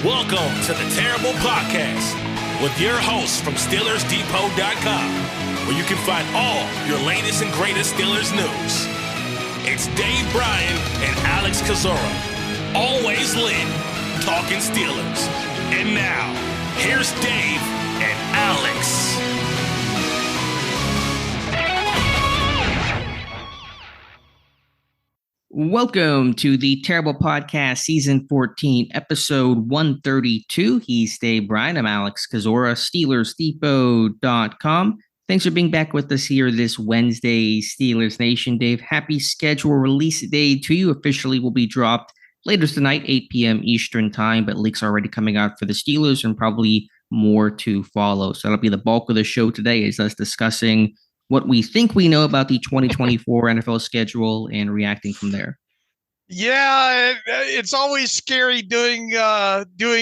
Welcome to the Terrible Podcast with your hosts from SteelersDepot.com, where you can find all your latest and greatest Steelers news. It's Dave Bryan and Alex Kozora, always lit, talking Steelers. And now, here's Dave and Alex. Welcome to the Terrible Podcast, Season 14, Episode 132. He's Dave Bryan. I'm Alex Kozora, SteelersDepot.com. Thanks for being back with us here this Wednesday, Steelers Nation. Dave, happy schedule release day to you. Officially will be dropped later tonight, 8 p.m. Eastern time, but leaks already coming out for the Steelers and probably more to follow. So that'll be the bulk of the show today, is us discussing what we think we know about the 2024 NFL schedule and reacting from there. Yeah, it's always scary doing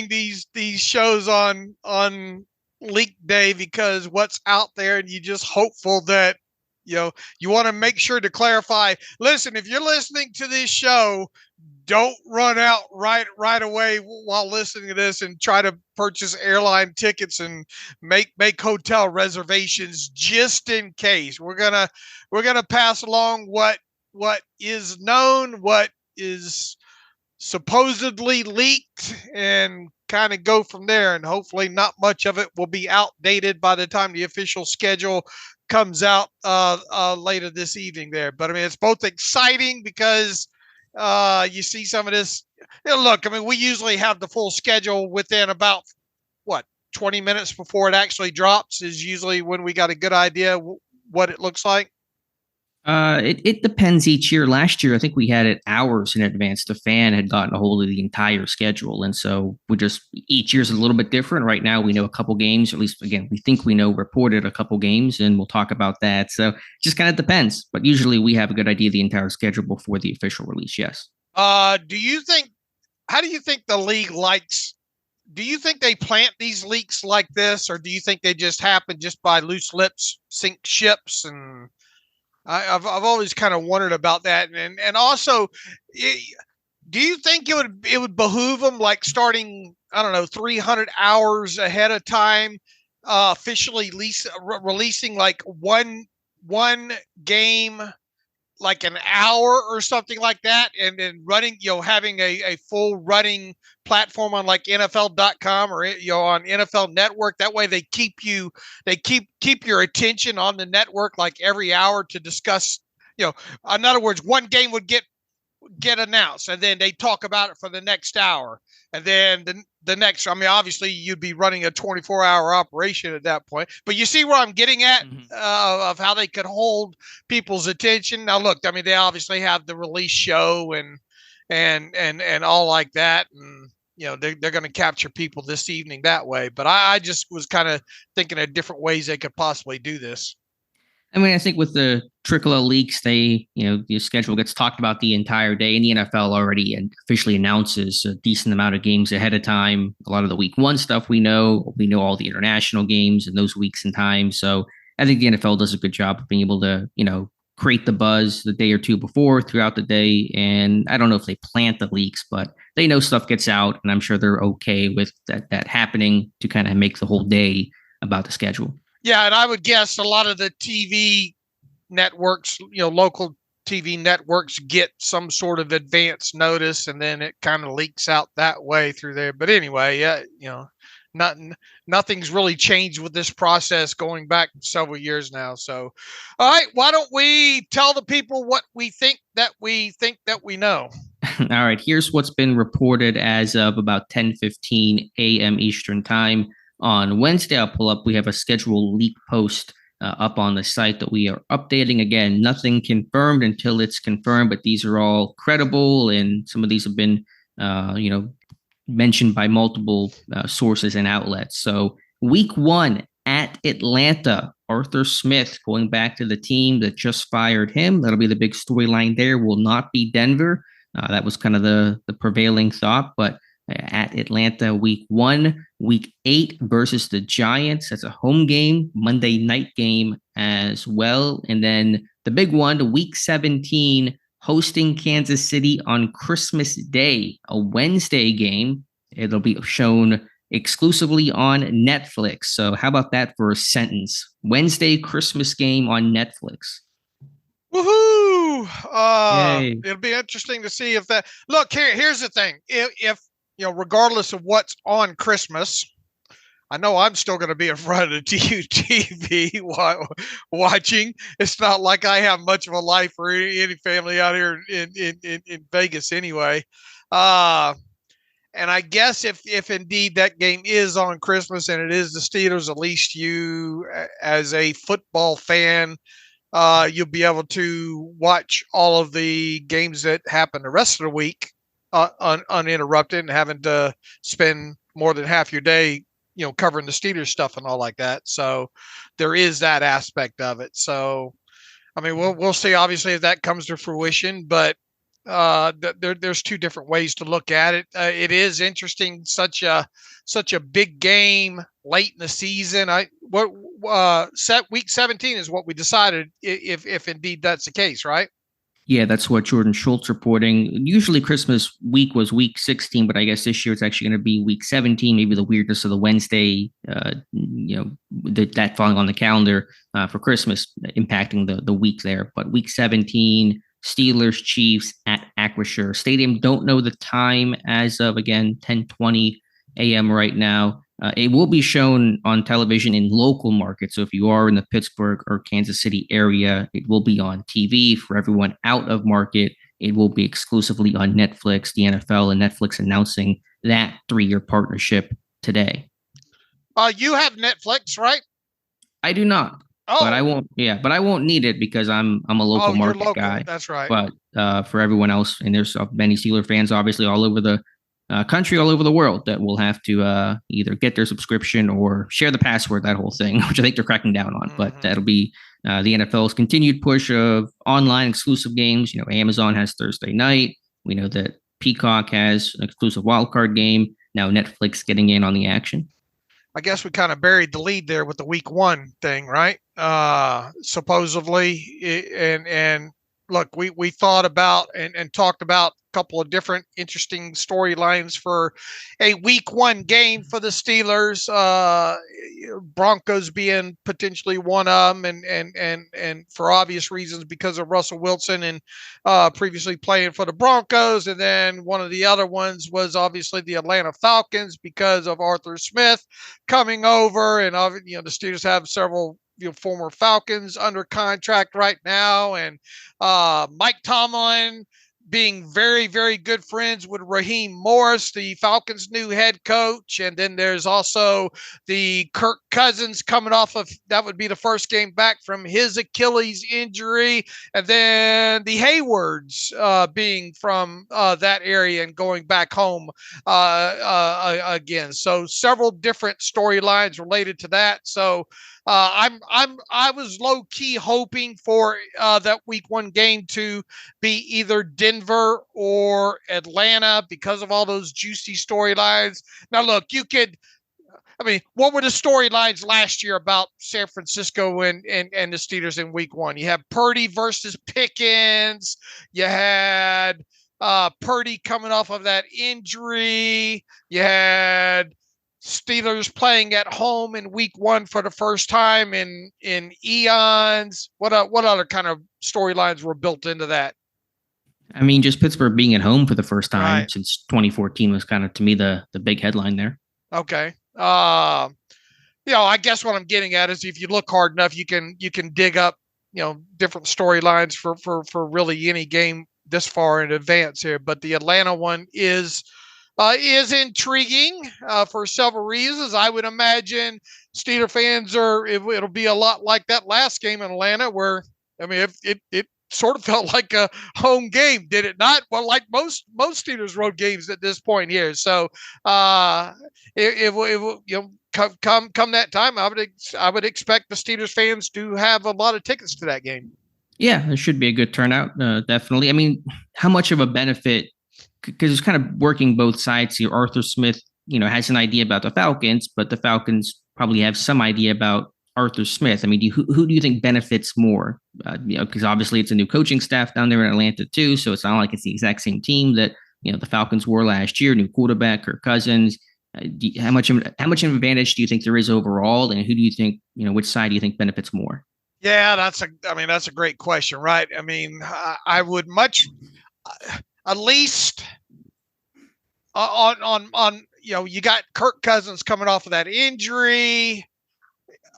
these shows on leak day, because what's out there, and you just hopeful that you want to make sure to clarify. Listen, if you're listening to this show, don't run out right away while listening to this and try to purchase airline tickets and make hotel reservations just in case. We're gonna pass along what is known, what is supposedly leaked, and kind of go from there. And hopefully not much of it will be outdated by the time the official schedule comes out later this evening there. But I mean, it's both exciting because you see some of this. Look, I mean, we usually have the full schedule within about 20 minutes before it actually drops is usually when we got a good idea what it looks like. It depends each year. Last year, I think we had it hours in advance. The fan had gotten a hold of the entire schedule. And so each year's a little bit different. Right now, we know a couple games, or at least, again, we think we know reported a couple games, and we'll talk about that. So it just kind of depends. But usually we have a good idea of the entire schedule before the official release, yes. How do you think the league likes? Do you think they plant these leaks like this, or do you think they just happen just by loose lips, sink ships? And I've always kind of wondered about that. And also, do you think it would behoove them, like starting, I don't know, 300 hours ahead of time, officially releasing like one game, like an hour or something like that, and then running, having a full running platform on like NFL.com or on NFL Network. That way they keep your attention on the network like every hour to discuss. In other words, one game would get announced, and then they talk about it for the next hour, and then the next. I mean, obviously you'd be running a 24-hour operation at that point. But you see where I'm getting at, of how they could hold people's attention. Now, look, I mean, they obviously have the release show and all like that, and they're going to capture people this evening that way. But I just was kind of thinking of different ways they could possibly do this. I mean, I think with the trickle of leaks, the schedule gets talked about the entire day, and the NFL already officially announces a decent amount of games ahead of time. A lot of the week one stuff we know all the international games in those weeks and time. So I think the NFL does a good job of being able to, create the buzz the day or two before throughout the day. And I don't know if they plant the leaks, but they know stuff gets out, and I'm sure they're okay with that happening to kind of make the whole day about the schedule. Yeah, and I would guess a lot of the TV networks, local TV networks, get some sort of advance notice, and then it kind of leaks out that way through there. But anyway, nothing's really changed with this process going back several years now. So, all right, why don't we tell the people what we think that we know? All right, here's what's been reported as of about 10:15 a.m. Eastern time. On Wednesday, I'll pull up. We have a schedule leak post up on the site that we are updating. Again, nothing confirmed until it's confirmed, but these are all credible, and some of these have been, mentioned by multiple sources and outlets. So week 1 at Atlanta, Arthur Smith going back to the team that just fired him. That'll be the big storyline there. Will not be Denver. That was kind of the prevailing thought, but at Atlanta week 1. Week 8 versus the Giants. That's a home game, Monday night game as well. And then the big one, week 17, hosting Kansas City on Christmas Day, a Wednesday game. It'll be shown exclusively on Netflix. So how about that for a sentence? Wednesday Christmas game on Netflix. Woohoo! Yay. It'll be interesting to see if that. Look, here's the thing. If regardless of what's on Christmas, I know I'm still going to be in front of the TV watching. It's not like I have much of a life or any family out here in Vegas anyway. And I guess if indeed that game is on Christmas and it is the Steelers, at least you, as a football fan, you'll be able to watch all of the games that happen the rest of the week uninterrupted and having to spend more than half your day, covering the Steelers stuff and all like that. So there is that aspect of it. So, I mean, we'll see obviously if that comes to fruition, but there's two different ways to look at it. It is interesting, such a big game late in the season. Week 17 is what we decided if indeed that's the case, right? Yeah, that's what Jordan Schultz reporting. Usually Christmas week was week 16, but I guess this year it's actually going to be week 17. Maybe the weirdness of the Wednesday, that falling on the calendar for Christmas impacting the week there. But week 17. Steelers, Chiefs at Acrisure Stadium. Don't know the time as of, again, 10:20 a.m. right now. It will be shown on television in local markets. So if you are in the Pittsburgh or Kansas City area, it will be on TV. For everyone out of market, it will be exclusively on Netflix. The NFL and Netflix announcing that 3-year partnership today. You have Netflix, right? I do not. Oh. But I won't. Yeah, but I won't need it because I'm a local market guy. That's right. But for everyone else, and there's many Steeler fans, obviously all over the country, all over the world, that will have to either get their subscription or share the password. That whole thing, which I think they're cracking down on. Mm-hmm. But that'll be the NFL's continued push of online exclusive games. Amazon has Thursday night. We know that Peacock has an exclusive wildcard game. Now Netflix getting in on the action. I guess we kind of buried the lead there with the week 1 thing, right? Supposedly, and look, we thought about and talked about a couple of different interesting storylines for a week 1 game for the Steelers. Broncos being potentially one of them, and for obvious reasons because of Russell Wilson and previously playing for the Broncos, and then one of the other ones was obviously the Atlanta Falcons because of Arthur Smith coming over, and the Steelers have several former Falcons under contract right now, and Mike Tomlin being very, very good friends with Raheem Morris, the Falcons' new head coach. And then there's also the Kirk Cousins coming off of, that would be the first game back from his Achilles injury. And then the Haywards being from that area and going back home again. So several different storylines related to that. So I was low key hoping for that week 1 game to be either Denver or Atlanta because of all those juicy storylines. Now, look, what were the storylines last year about San Francisco and the Steelers in week 1? You had Purdy versus Pickens. You had Purdy coming off of that injury. You had Steelers playing at home in week 1 for the first time in eons. What other kind of storylines were built into that? I mean, just Pittsburgh being at home for the first time since 2014 was kind of, to me, the big headline there. Okay. I guess what I'm getting at is if you look hard enough, you can dig up, different storylines for really any game this far in advance here. But the Atlanta one is intriguing for several reasons. I would imagine Steeler fans it'll be a lot like that last game in Atlanta where, it sort of felt like a home game, did it not? Well, like most Steelers road games at this point here. So come that time, I would expect the Steelers fans to have a lot of tickets to that game. Yeah, it should be a good turnout. Definitely. I mean, how much of a benefit, because it's kind of working both sides here. Arthur Smith, has an idea about the Falcons, but the Falcons probably have some idea about Arthur Smith. I mean, who do you think benefits more? Because obviously it's a new coaching staff down there in Atlanta too, so it's not like it's the exact same team that the Falcons were last year, new quarterback, Kirk Cousins. How much of an advantage do you think there is overall, and who do you think, which side do you think benefits more? Yeah, that's a great question, right? I mean, I would much, at least on you got Kirk Cousins coming off of that injury.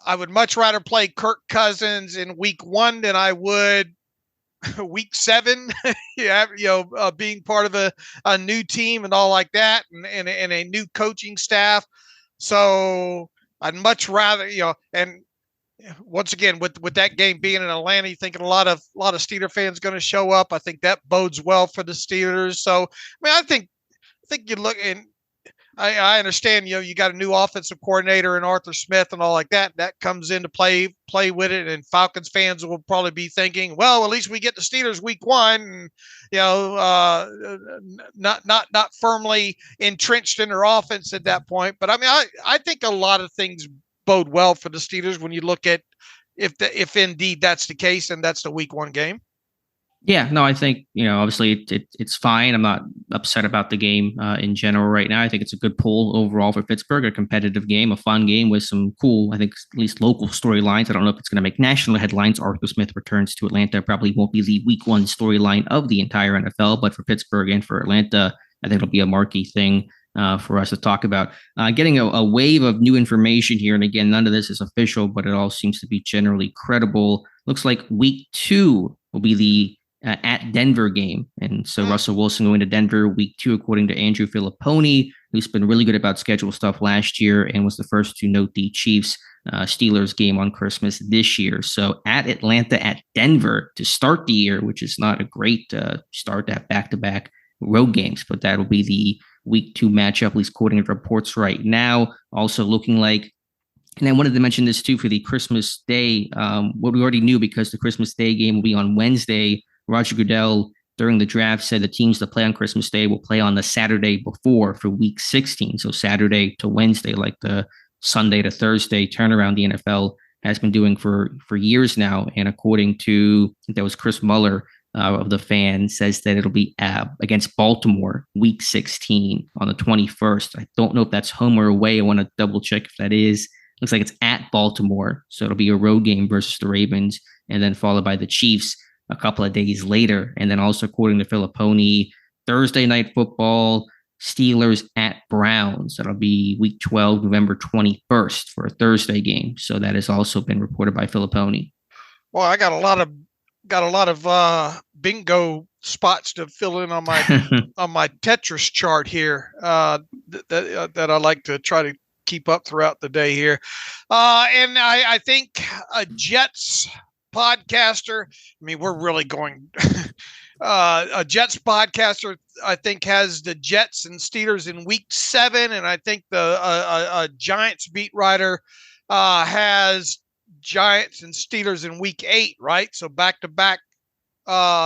I would much rather play Kirk Cousins in week 1 than I would week 7. Being part of a new team and all like that, and a new coaching staff. So I'd much rather, and once again, with that game being in Atlanta, you thinking a lot of Steeler fans going to show up. I think that bodes well for the Steelers. So, I mean, I think you look, and I understand, you got a new offensive coordinator in Arthur Smith and all like that. That comes into play with it. And Falcons fans will probably be thinking, well, at least we get the Steelers week 1, and, not firmly entrenched in their offense at that point. But I mean, I think a lot of things bode well for the Steelers when you look at if indeed that's the case, and that's the week 1 game. Yeah, no, I think, obviously it's fine. I'm not upset about the game in general right now. I think it's a good pull overall for Pittsburgh, a competitive game, a fun game with some cool, I think, at least local storylines. I don't know if it's going to make national headlines. Arthur Smith returns to Atlanta. Probably won't be the week 1 storyline of the entire NFL, but for Pittsburgh and for Atlanta, I think it'll be a marquee thing for us to talk about. Getting a wave of new information here. And again, none of this is official, but it all seems to be generally credible. Looks like week 2 will be the at Denver game. And so Russell Wilson going to Denver week 2, according to Andrew Filipponi, who's been really good about schedule stuff last year and was the first to note the Chiefs Steelers game on Christmas this year. So at Atlanta, at Denver to start the year, which is not a great start to have back-to-back road games, but that'll be the week 2 matchup, at least according to reports right now. Also looking like, and I wanted to mention this too for the Christmas Day, what we already knew, because the Christmas Day game will be on Wednesday. Roger Goodell, during the draft, said the teams that play on Christmas Day will play on the Saturday before for week 16. So Saturday to Wednesday, like the Sunday to Thursday turnaround the NFL has been doing for years now. And according to, I think that was Chris Muller of the Fan, says that it'll be against Baltimore week 16 on the 21st. I don't know if that's home or away. I want to double check if that is. Looks like it's at Baltimore. So it'll be a road game versus the Ravens, and then followed by the Chiefs a couple of days later. And then also, according to Filipponi, Thursday night football, Steelers at Browns. That'll be week 12, November 21st for a Thursday game. So that has also been reported by Filipponi. Well, I got a lot of bingo spots to fill in on my on my Tetris chart here that I like to try to keep up throughout the day here. And I think a Jets podcaster, I mean, we're really going a Jets podcaster, I think, has the Jets and Steelers in week 7, and I think the Giants beat writer has Giants and Steelers in week 8, right? So back-to-back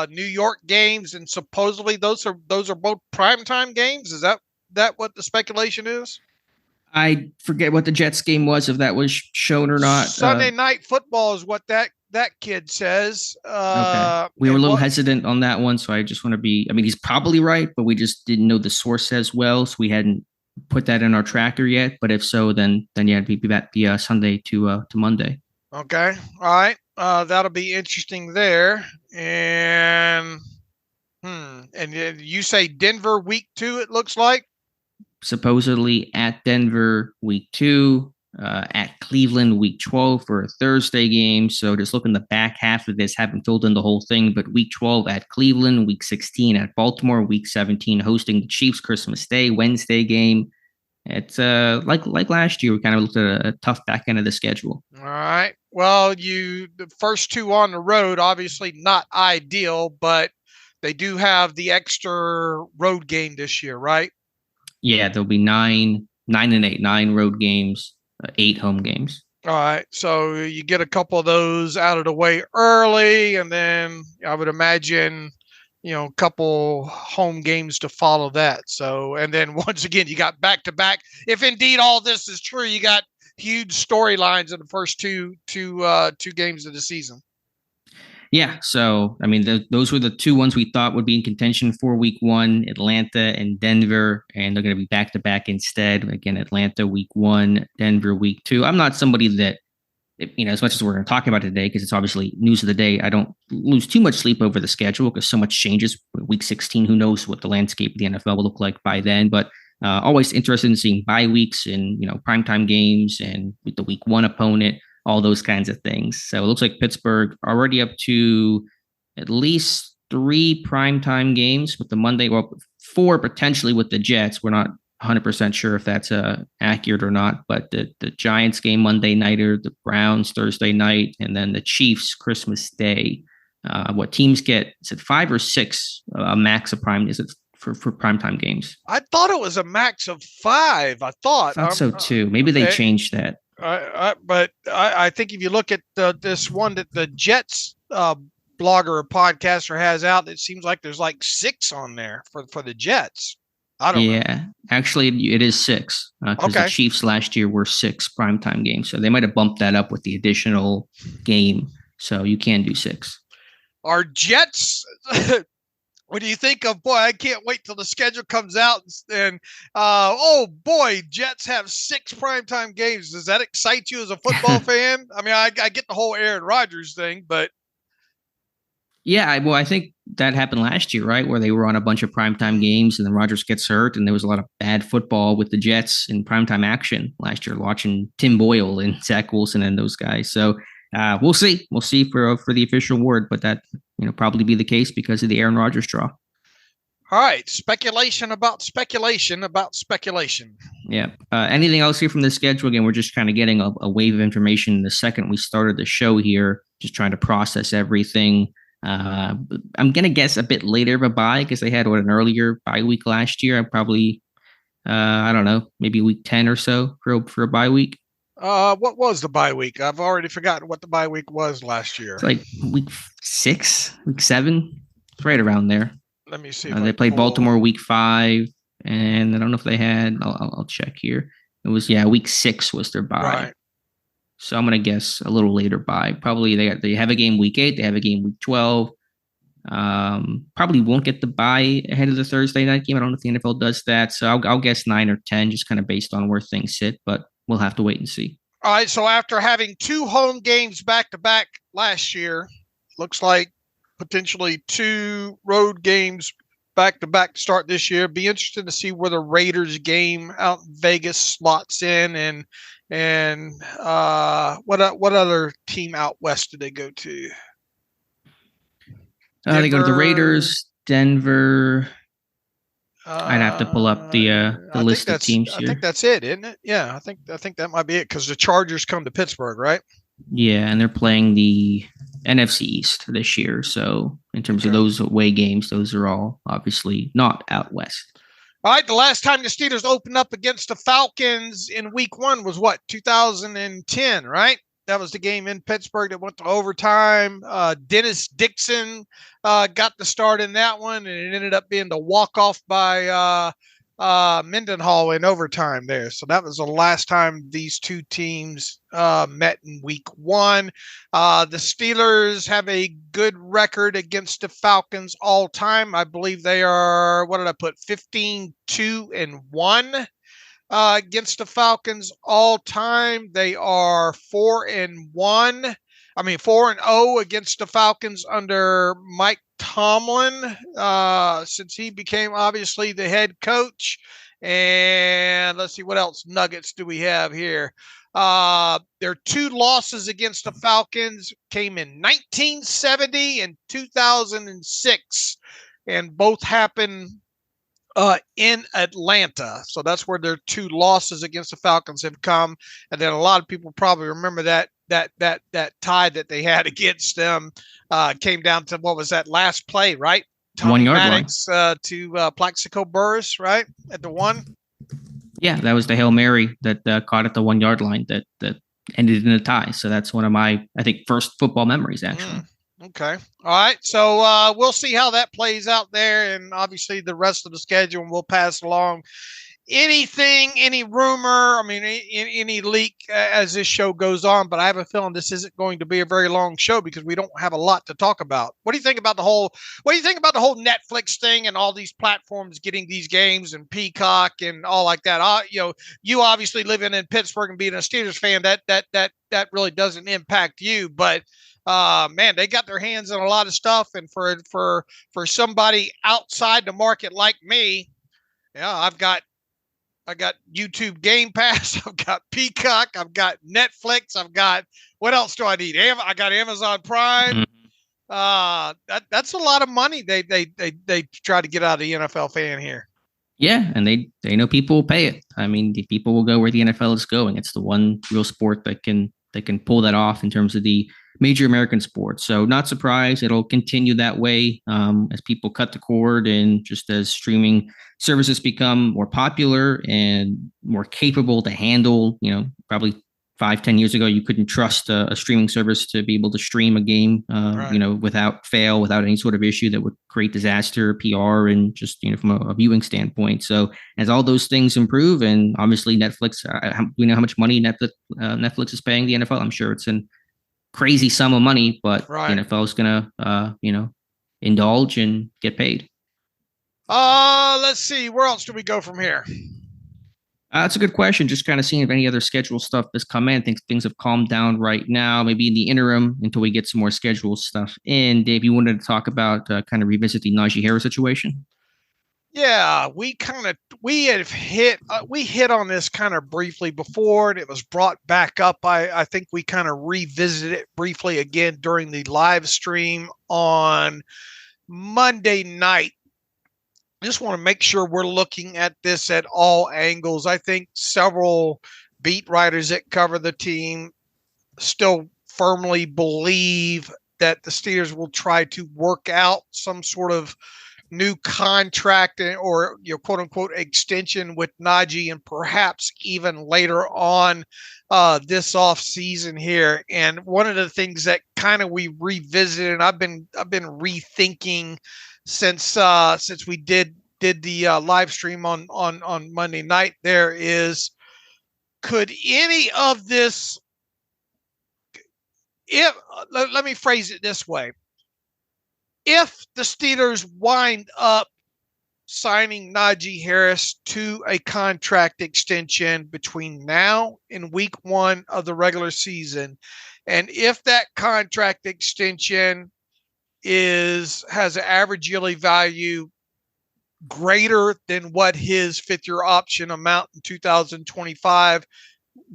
New York games, and supposedly those are both primetime games. Is that what the speculation is? I forget what the Jets game was, if that was shown or not. Sunday Night Football is what that kid says. Okay. We were a little hesitant on that one, so I just want to be, I mean, he's probably right, but we just didn't know the source as well, so we hadn't put that in our tracker yet. But if so, then yeah, it'd be Sunday to Monday. Okay. All right. That'll be interesting there. And you say Denver week 2, it looks like? Supposedly at Denver week 2, at Cleveland week 12 for a Thursday game. So just looking the back half of this, haven't filled in the whole thing, but week 12 at Cleveland, week 16 at Baltimore, week 17 hosting the Chiefs Christmas Day, Wednesday game. It's like last year, we kind of looked at a tough back end of the schedule. All right. Well, the first 2 on the road, obviously not ideal, but they do have the extra road game this year, right? Yeah, there'll be 9 and 8, 9 road games, 8 home games. All right. So you get a couple of those out of the way early, and then I would imagine, a couple home games to follow that. So, and then once again, you got back-to-back. If indeed all this is true, you got huge storylines in the first two games of the season. Yeah. So, I mean, those were the two ones we thought would be in contention for week one, Atlanta and Denver, and they're going to be back to back instead. Again, Atlanta week one, Denver week two. I'm not somebody that, as much as we're going to talk about it today, because it's obviously news of the day, I don't lose too much sleep over the schedule because so much changes. Week 16, who knows what the landscape of the NFL will look like by then. But always interested in seeing bye weeks and, primetime games and with the week one opponent, all those kinds of things. So it looks like Pittsburgh already up to at least 3 primetime games with the Monday, well, 4 potentially with the Jets. We're not 100% sure if that's accurate or not, but the Giants game Monday nighter, the Browns Thursday night, and then the Chiefs Christmas Day. What teams get, is it 5 or 6 a max of prime? Is it for primetime games? I thought it was a max of 5. I thought so too. Maybe they changed that. But I think if you look at this one that the Jets blogger or podcaster has out, it seems like there's like 6 on there for the Jets. I don't know. Yeah, actually, it is 6 because the Chiefs last year were 6 primetime games. So they might have bumped that up with the additional game. So you can do 6. Our Jets... What do you think of, boy, I can't wait till the schedule comes out and oh boy, Jets have 6 primetime games. Does that excite you as a football fan? I mean, I get the whole Aaron Rodgers thing, but. Yeah, I think that happened last year, right? Where they were on a bunch of primetime games and then Rodgers gets hurt and there was a lot of bad football with the Jets in primetime action last year, watching Tim Boyle and Zach Wilson and those guys. So we'll see. We'll see for the official word, but that probably be the case because of the Aaron Rodgers draw. All right, speculation about speculation about speculation. Yeah. Anything else here from the schedule? Again, we're just kind of getting a wave of information the second we started the show here, just trying to process everything. I'm gonna guess a bit later of a bye because they had an earlier bye week last year. I probably I don't know, maybe week 10 or so for a bye week. What was the bye week? I've already forgotten what the bye week was last year. It's like week 6, week 7. It's right around there. Let me see. They played Baltimore week 5, and I don't know if they had. I'll check here. It was week 6 was their bye. Right. So I'm gonna guess a little later bye. Probably they have a game week 8. They have a game week 12. Probably won't get the bye ahead of the Thursday night game. I don't know if the NFL does that. So I'll guess 9 or 10, just kind of based on where things sit. But we'll have to wait and see. All right. So after having 2 home games back to back last year, looks like potentially 2 road games back to back to start this year. Be interested to see where the Raiders game out in Vegas slots in, and what other team out west did they go to? They go to the Raiders, Denver. I'd have to pull up the list of teams here. I think that's it, isn't it? Yeah, I think that might be it because the Chargers come to Pittsburgh, right? Yeah, and they're playing the NFC East this year. So in terms of those away games, those are all obviously not out west. All right, the last time the Steelers opened up against the Falcons in week 1 was what, 2010, right? That was the game in Pittsburgh that went to overtime. Dennis Dixon got the start in that one, and it ended up being the walk-off by Mendenhall in overtime there. So that was the last time these two teams met in week 1. The Steelers have a good record against the Falcons all time. I believe they are, 15-2-1 against the Falcons all time. They are 4-0 against the Falcons under Mike Tomlin, since he became obviously the head coach. And let's see, what else nuggets do we have here? Their 2 losses against the Falcons came in 1970 and 2006, and both happened in Atlanta. So that's where their 2 losses against the Falcons have come. And then a lot of people probably remember that tie that they had against them came down to, what was that last play, right? Tommy 1 yard Maddox to Plaxico Burress, right? At the 1. Yeah, that was the Hail Mary that caught at the 1 yard line that ended in a tie. So that's one of my, I think, first football memories, actually. Okay. All right. So we'll see how that plays out there, and obviously the rest of the schedule, and we'll pass along any rumor, I mean, any leak as this show goes on, but I have a feeling this isn't going to be a very long show because we don't have a lot to talk about. What do you think about what do you think about the whole Netflix thing and all these platforms getting these games and Peacock and all like that? You obviously living in Pittsburgh and being a Steelers fan, that really doesn't impact you, but man, they got their hands on a lot of stuff. And for somebody outside the market like me, yeah, I got YouTube Game Pass. I've got Peacock. I've got Netflix. I've got, what else do I need? I got Amazon Prime. That's a lot of money. They try to get out of the NFL fan here. Yeah, and they know people will pay it. I mean, the people will go where the NFL is going. It's the one real sport that can pull that off in terms of the major American sports. So not surprised. It'll continue that way as people cut the cord and just as streaming services become more popular and more capable to handle, probably 5-10 years ago, you couldn't trust a streaming service to be able to stream a game, right, without fail, without any sort of issue that would create disaster, PR, and just, from a viewing standpoint. So as all those things improve, and obviously Netflix, we know how much money Netflix is paying the NFL. I'm sure it's an crazy sum of money, but right, the NFL is going to, indulge and get paid. Let's see. Where else do we go from here? That's a good question. Just kind of seeing if any other schedule stuff has come in. I think things have calmed down right now, maybe in the interim until we get some more schedule stuff in. Dave, you wanted to talk about kind of revisit the Naji Harris situation? Yeah, we hit on this kind of briefly before, and it was brought back up. I think we kind of revisited it briefly again during the live stream on Monday night. I just want to make sure we're looking at this at all angles. I think several beat writers that cover the team still firmly believe that the Steelers will try to work out some sort of new contract or quote unquote extension with Naji, and perhaps even later on this off season here. And one of the things that kind of we revisited, and I've been rethinking since we did the live stream on Monday night, there is, could any of this, let me phrase it this way. If the Steelers wind up signing Naji Harris to a contract extension between now and week 1 of the regular season, and if that contract extension has an average yearly value greater than what his 5th-year option amount in 2025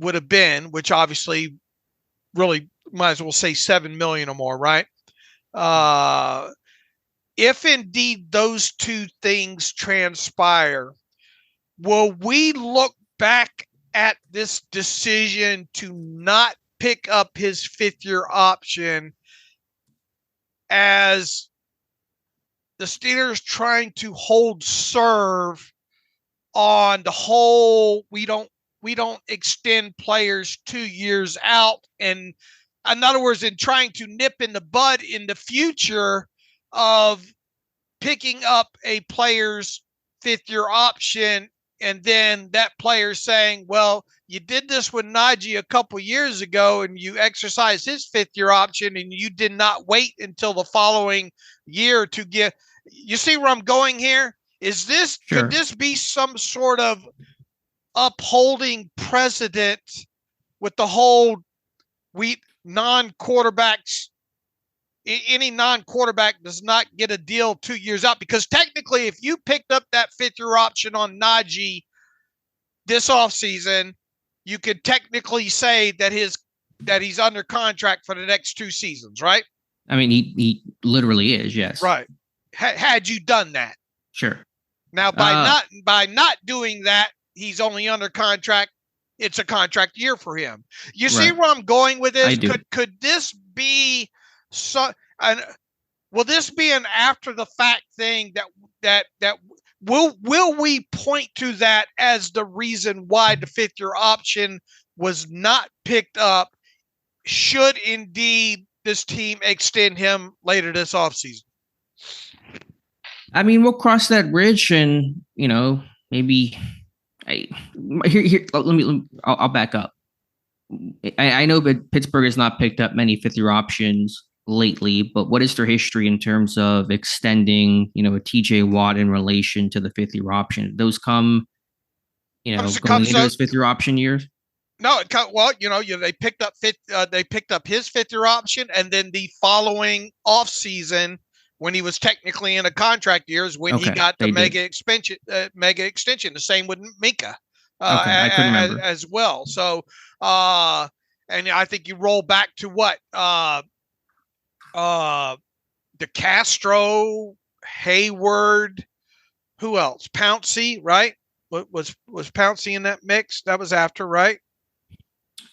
would have been, which obviously really might as well say $7 million or more, right? If indeed those two things transpire, will we look back at this decision to not pick up his 5th-year option as the Steelers trying to hold serve on the whole, we don't extend players 2 years out, and in other words, in trying to nip in the bud in the future of picking up a player's 5th-year option, and then that player saying, well, you did this with Naji a couple years ago and you exercised his 5th-year option and you did not wait until the following year to get. You see where I'm going here? Is this, sure, could this be some sort of upholding precedent with the whole non-quarterbacks? Any non-quarterback does not get a deal 2 years out, because technically if you picked up that 5th-year option on Naji this offseason, you could technically say that he's under contract for the next 2 seasons, right? I mean, he literally is, yes. Right. Had you done that. Sure. Now, by not doing that, he's only under contract. It's a contract year for him. You see where I'm going with this? I do. Could this be so? And will this be an after the fact thing that will we point to that as the reason why the 5th-year option was not picked up? Should indeed this team extend him later this offseason? I mean, we'll cross that bridge, and maybe I, I'll back up. I know that Pittsburgh has not picked up many fifth-year options lately, but what is their history in terms of extending, a TJ Watt in relation to the fifth-year option? Those come, going into his fifth-year option years? No, they picked up his fifth-year option, and then the following offseason, when he was technically in a contract year, is when he got the mega extension. The same with Minka, I couldn't remember as well. So, and I think you roll back to what DeCastro, Hayward, who else? Pouncey, right? Was Pouncey in that mix? That was after, right?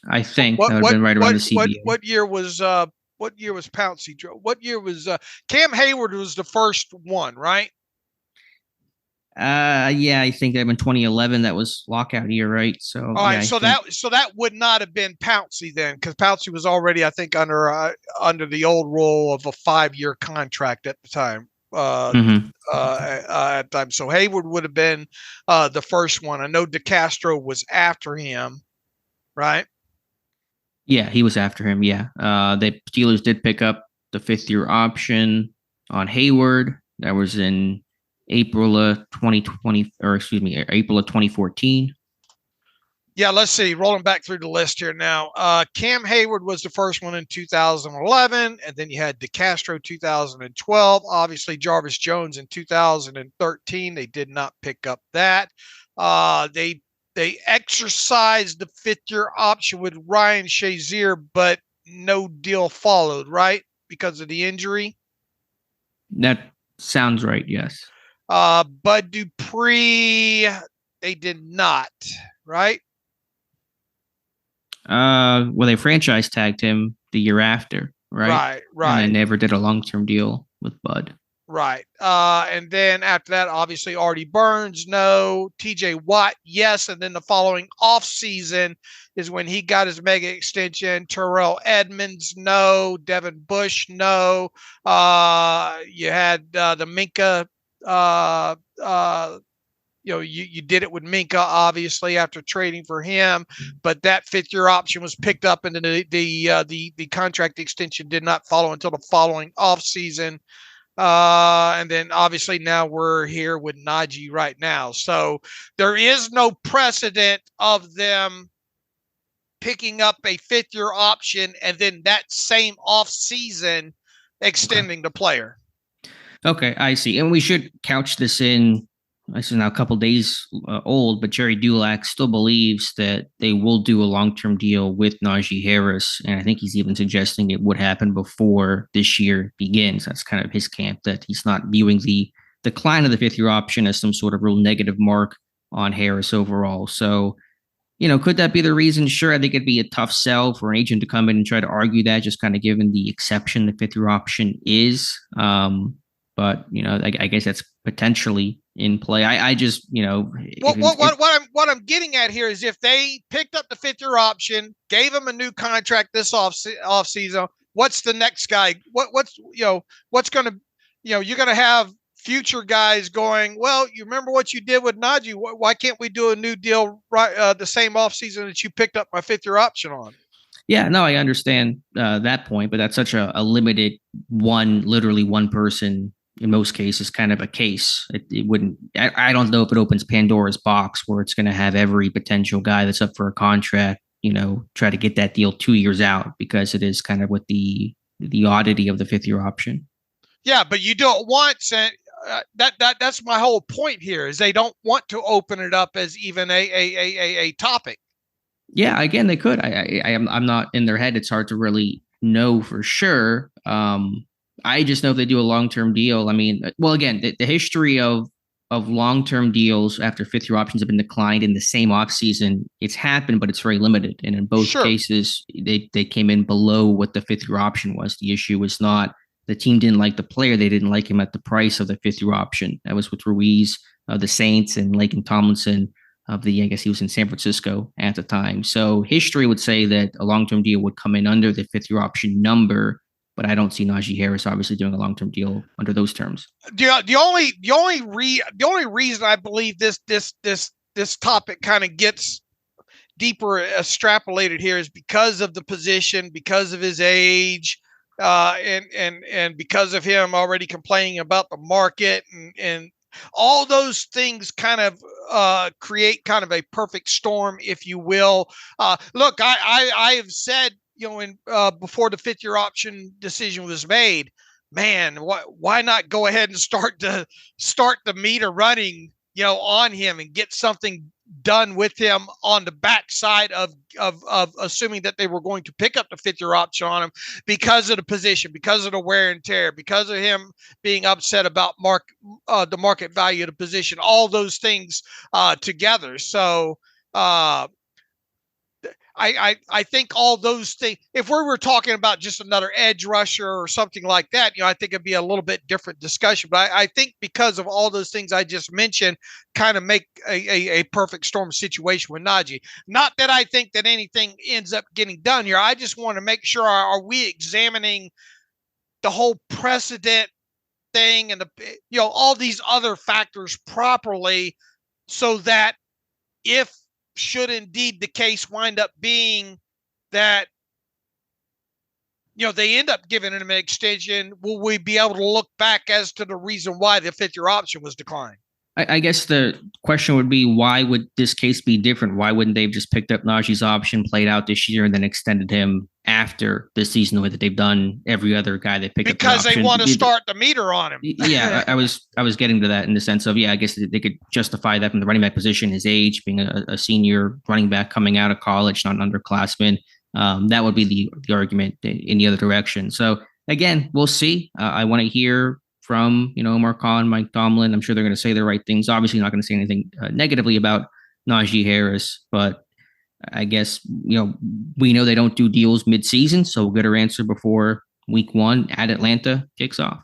I think that would have been right around the CBA. What year was Pouncey? What year was Cam Hayward was the first one, right? Yeah, I think that in 2011 that was lockout year, right? So all right, so that would not have been Pouncey then, because Pouncey was already, I think, under the old rule of a 5-year contract at the time. At time, so Hayward would have been the first one. I know DeCastro was after him, right? Yeah, he was after him. Yeah, the Steelers did pick up the fifth-year option on Hayward. That was in April of 2020, or excuse me, April of 2014. Yeah, let's see. Rolling back through the list here now. Cam Hayward was the first one in 2011, and then you had DeCastro 2012. Obviously, Jarvis Jones in 2013. They did not pick up that. They exercised the fifth-year option with Ryan Shazier, but no deal followed, right? Because of the injury. That sounds right, yes. Bud Dupree, they did not, right? Well, they franchise tagged him the year after, right? Right. And they never did a long-term deal with Bud. Right. And then after that, obviously, Artie Burns, no. TJ Watt, yes. And then the following offseason is when he got his mega extension. Terrell Edmonds, no. Devin Bush, no. You had the Minka. You did it with Minka, obviously, after trading for him, but that fifth-year option was picked up, and then the contract extension did not follow until the following offseason. And then obviously now we're here with Najee right now. So there is no precedent of them picking up a fifth-year option and then that same offseason extending the player. Okay, I see. And we should couch this in, this is now a couple days old, but Jerry Dulac still believes that they will do a long-term deal with Naji Harris. And I think he's even suggesting it would happen before this year begins. That's kind of his camp, that he's not viewing the decline of the fifth-year option as some sort of real negative mark on Harris overall. So, could that be the reason? Sure, I think it'd be a tough sell for an agent to come in and try to argue that, just kind of given the exception the fifth-year option is. But I guess that's potentially in play. I just what I'm getting at here is if they picked up the fifth-year option, gave him a new contract this off season, what's the next guy? What's going to you're going to have future guys going, well, you remember what you did with Najee? Why can't we do a new deal right the same off season that you picked up my fifth-year option on? Yeah, no, I understand that point, but that's such a limited literally one person. In most cases, kind of a case. It wouldn't. I don't know if it opens Pandora's box where it's going to have every potential guy that's up for a contract, try to get that deal 2 years out, because it is kind of with the oddity of the fifth-year option. Yeah, but you don't want that's my whole point here, is they don't want to open it up as even a topic. Yeah, again, they could. I'm not in their head. It's hard to really know for sure. I just know if they do a long-term deal. I mean, well, again, the history of long-term deals after fifth-year options have been declined in the same offseason. It's happened, but it's very limited. And in both cases, they came in below what the fifth-year option was. The issue was not the team didn't like the player. They didn't like him at the price of the fifth-year option. That was with Ruiz of the Saints and Laken Tomlinson I guess he was in San Francisco at the time. So history would say that a long-term deal would come in under the fifth-year option number. But I don't see Naji Harris obviously doing a long-term deal under those terms. The only reason I believe this this topic kind of gets deeper extrapolated here is because of the position, because of his age, and because of him already complaining about the market, and all those things kind of create kind of a perfect storm, if you will. Look, I have said, in before the 5th-year option decision was made, man, why not go ahead and start the meter running, on him and get something done with him on the backside of assuming that they were going to pick up the 5th-year option on him because of the position, because of the wear and tear, because of him being upset about the market value of the position, all those things together. So I think all those things, if we were talking about just another edge rusher or something like that, I think it'd be a little bit different discussion. But I think because of all those things I just mentioned, kind of make a perfect storm situation with Najee. Not that I think that anything ends up getting done here. I just want to make sure, are we examining the whole precedent thing and all these other factors properly, so that if should indeed the case wind up being that, they end up giving him an extension, will we be able to look back as to the reason why the 5th-year option was declined? I guess the question would be, why would this case be different? Why wouldn't they have just picked up Najee's option, played out this year, and then extended him after the season the way that they've done every other guy they picked up? Because they want to start the meter on him. Yeah, I was getting to that in the sense of, I guess they could justify that from the running back position, his age, being a senior running back coming out of college, not an underclassman. That would be the argument in the other direction. So again, we'll see. I want to hear from, Omar Khan, Mike Tomlin. I'm sure they're going to say the right things. Obviously not going to say anything negatively about Najee Harris, but I guess, we know they don't do deals midseason, so we'll get our answer before week 1 at Atlanta kicks off.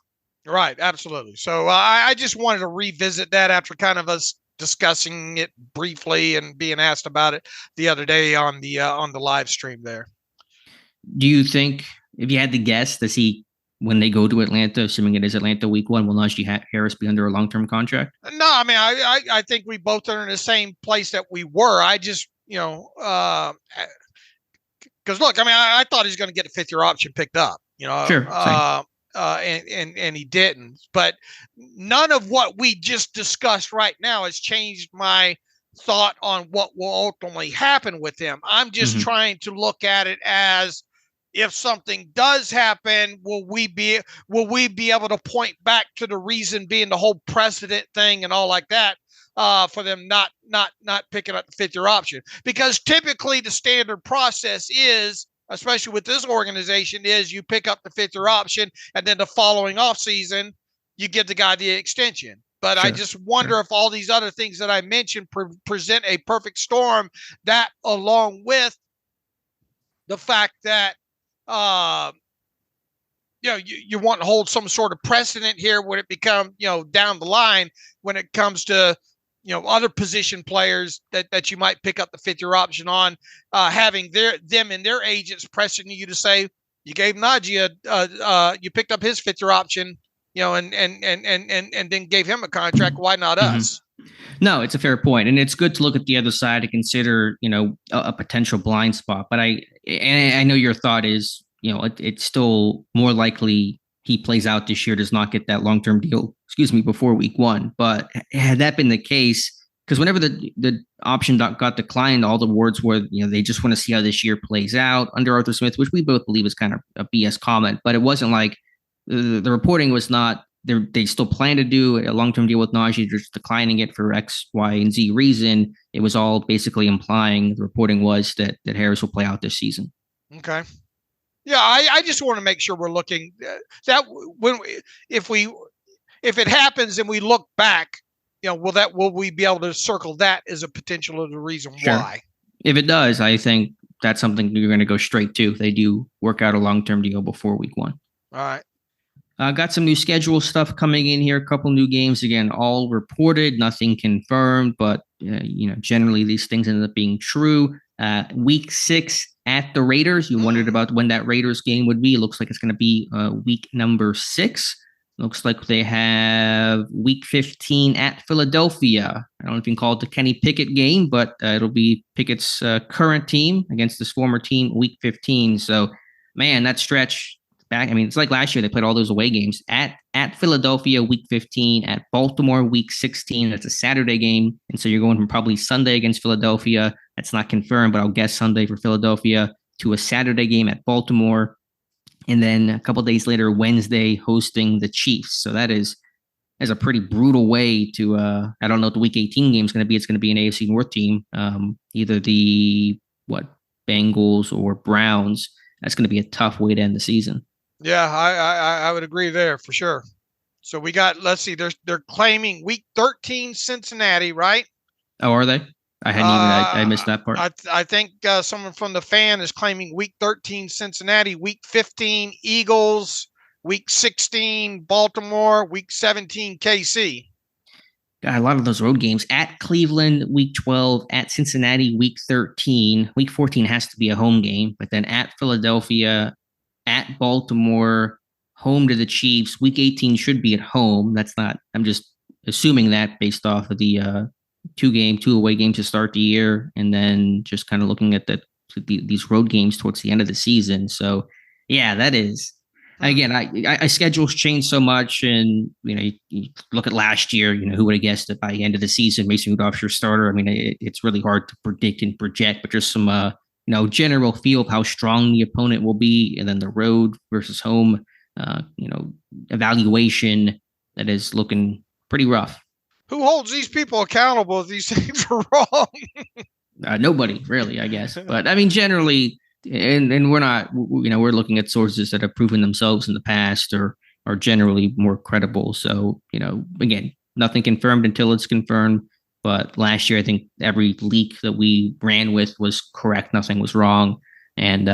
Right. Absolutely. So I just wanted to revisit that after kind of us discussing it briefly and being asked about it the other day on the live stream there. Do you think, if you had to guess, does he, when they go to Atlanta, assuming it is Atlanta week 1, will Najee Harris be under a long-term contract? No, I mean, I think we both are in the same place that we were. I just, because look, I mean, I thought he's going to get a 5th-year option picked up, Sure. And he didn't. But none of what we just discussed right now has changed my thought on what will ultimately happen with him. I'm just trying to look at it as, if something does happen, will we be able to point back to the reason being the whole precedent thing and all like that, for them not picking up the 5th-year option? Because typically the standard process is, especially with this organization, is you pick up the 5th-year option and then the following offseason you give the guy the extension. But sure, I just wonder if all these other things that I mentioned present a perfect storm, that along with the fact that you want to hold some sort of precedent here when it becomes, down the line, when it comes to, other position players that you might pick up the 5th-year option on, having them and their agents pressing you to say, you gave Najee you picked up his 5th-year option, and then gave him a contract. Why not us? No, it's a fair point. And it's good to look at the other side to consider, a potential blind spot. But I know your thought is, it's still more likely he plays out this year, does not get that long-term deal, before week 1. But had that been the case, because whenever the option got declined, all the words were, they just want to see how this year plays out under Arthur Smith, which we both believe is kind of a BS comment. But it wasn't like the reporting was not, they still plan to do a long-term deal with Najee, just declining it for X, Y, and Z reason. It was all basically implying, the reporting was that Harris will play out this season. Okay. Yeah, I just want to make sure we're looking that if it happens and we look back, will we be able to circle that as a potential of the reason why? If it does, I think that's something you're going to go straight to if they do work out a long-term deal before week 1. All right. Got some new schedule stuff coming in here. A couple new games, again, all reported, nothing confirmed, but generally these things end up being true. Week 6 at the Raiders. You wondered about when that Raiders game would be. It looks like it's going to be week number 6. Looks like they have week 15 at Philadelphia. I don't know if you can call it the Kenny Pickett game, but it'll be Pickett's current team against this former team, week 15. So, man, that stretch back. I mean, it's like last year they played all those away games at Philadelphia, week 15, at Baltimore, week 16. That's a Saturday game. And so you're going from probably Sunday against Philadelphia. That's not confirmed, but I'll guess Sunday for Philadelphia, to a Saturday game at Baltimore. And then a couple of days later, Wednesday, hosting the Chiefs. So that is a pretty brutal way to, I don't know what the week 18 game is going to be. It's going to be an AFC North team, either the, Bengals or Browns. That's going to be a tough way to end the season. Yeah, I would agree there for sure. So we got, let's see, they're claiming week 13 Cincinnati, right? Oh, are they? I hadn't I missed that part. I think someone from the fan is claiming week 13 Cincinnati, week 15 Eagles, week 16 Baltimore, week 17 KC. Got a lot of those road games at Cleveland, week 12, at Cincinnati, week 13. Week 14 has to be a home game, but then at Philadelphia, at Baltimore, home to the Chiefs. Week 18 should be at home. That's not, I'm just assuming that based off of the two away games to start the year, and then just kind of looking at these road games towards the end of the season. So yeah, that is, again, I schedules change so much, and you look at last year, who would have guessed that by the end of the season Mason Rudolph's your starter. I mean, it's really hard to predict and project, but just some general feel of how strong the opponent will be, and then the road versus home evaluation that is looking pretty rough. Who holds these people accountable if these things are wrong? Nobody, really, I guess. But I mean, generally, and we're not, we're looking at sources that have proven themselves in the past or are generally more credible. So, again, nothing confirmed until it's confirmed. But last year, I think every leak that we ran with was correct. Nothing was wrong. And,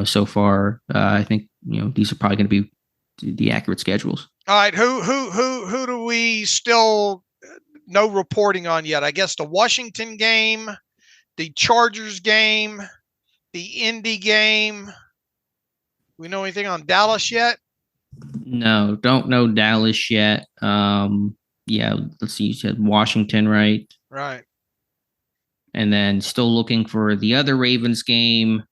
so far, I think, these are probably going to be the accurate schedules. All right. Who do we still no reporting on yet? I guess the Washington game, the Chargers game, the Indy game. We know anything on Dallas yet? No, don't know Dallas yet. Yeah, let's see. You said Washington, right? Right. And then still looking for the other Ravens game.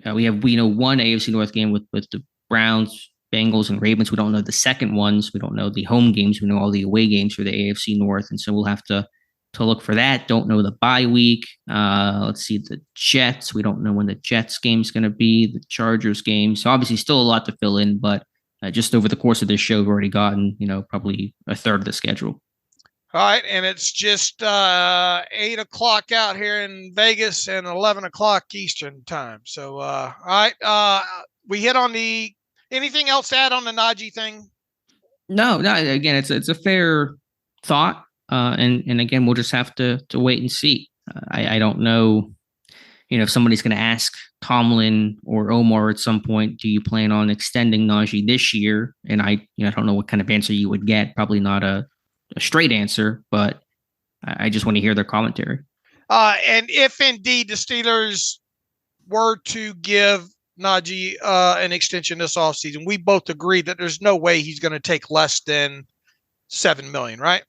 We know one AFC North game with the Browns, Bengals, and Ravens. We don't know the second ones. We don't know the home games. We know all the away games for the AFC North, and so we'll have to look for that. Don't know the bye week. Let's see, the Jets. We don't know when the Jets game is going to be. The Chargers game. So obviously, still a lot to fill in, but just over the course of this show, we've already gotten probably a third of the schedule. All right, and it's just 8 o'clock out here in Vegas and 11 o'clock Eastern time. So, all right, we hit on the. Anything else to add on the Najee thing? No. Again, it's a fair thought, and again, we'll just have to wait and see. I don't know, if somebody's going to ask Tomlin or Omar at some point, do you plan on extending Najee this year? And I don't know what kind of answer you would get. Probably not a straight answer, but I just want to hear their commentary. And if indeed the Steelers were to give Najee an extension this offseason, we both agree that there's no way he's going to take less than $7 million, right?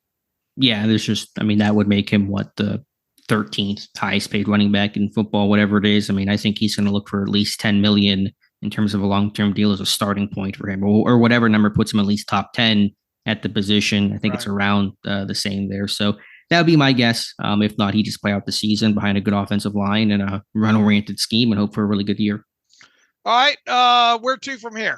Yeah, that would make him the 13th highest paid running back in football, whatever it is. I mean, I think he's going to look for at least $10 million in terms of a long-term deal as a starting point for him, or whatever number puts him at least top 10 at the position. I think It's around the same there. So that would be my guess. If not, he just play out the season behind a good offensive line and a run-oriented scheme and hope for a really good year. All right. Where to from here?